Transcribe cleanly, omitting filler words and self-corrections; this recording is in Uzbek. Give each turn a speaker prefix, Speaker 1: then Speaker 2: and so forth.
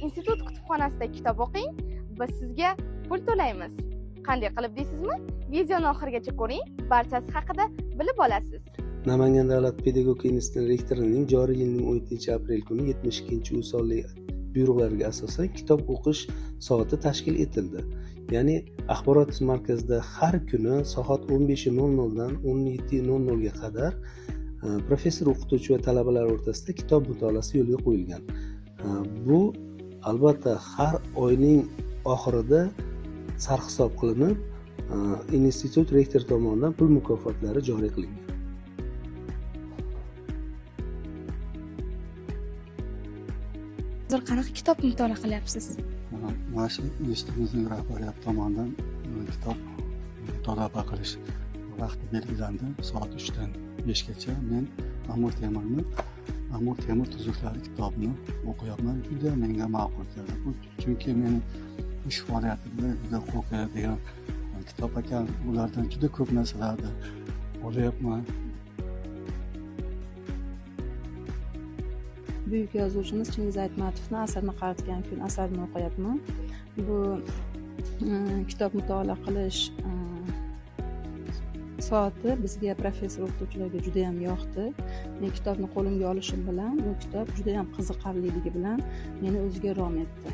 Speaker 1: institut kutubxonasida kitob o'qing, biz sizga pul to'laymiz. Qanday qilib deysizmi? Videoni oxirigacha ko'ring, barchasi haqida bilib olasiz.
Speaker 2: Namangan davlat pedagogika instituti rektorining joriy yilning 17-aprel kuni 72-uy sonli buyruqlariga asosan kitob o'qish soati tashkil etildi. Ya'ni axborot markazida har kuni soat 15:00 dan 17:00 ga qadar professor, o'qituvchi va talabalar o'rtasida kitob mutolaasi yo'lga qo'yilgan. Bu albatta har oyning oxirida sarhisob qilinib, institut rektori tomonidan pul mukofotlari joriy qilingan.
Speaker 1: Hozir qanaqa kitob mutolaa qilyapsiz?
Speaker 3: Mana shu institutimizning rahbariyati tomonidan kitob mutolaa qilish vaqti belgilandi. Soat 3 dan 5 gacha men Amur Temur tuzluklari kitobini o'qiyapman. Juda menga ma'qul keldi. Chunki meni ish faoliyatimda juda qo'rqadigan kitob ekan. Ulardan juda ko'p narsalarni olyapman.
Speaker 4: Buyuk yozuvchimiz Chingiz Aytmatovning asarini qaratgan kun asarini o'qiyapman. Bu kitob mutolaa qilish soati bizga professor o'qituvchilarga juda ham yoqdi. Men kitobni qo'limga olishim bilan bu kitob juda ham qiziqarliligi bilan meni o'ziga rom etdi.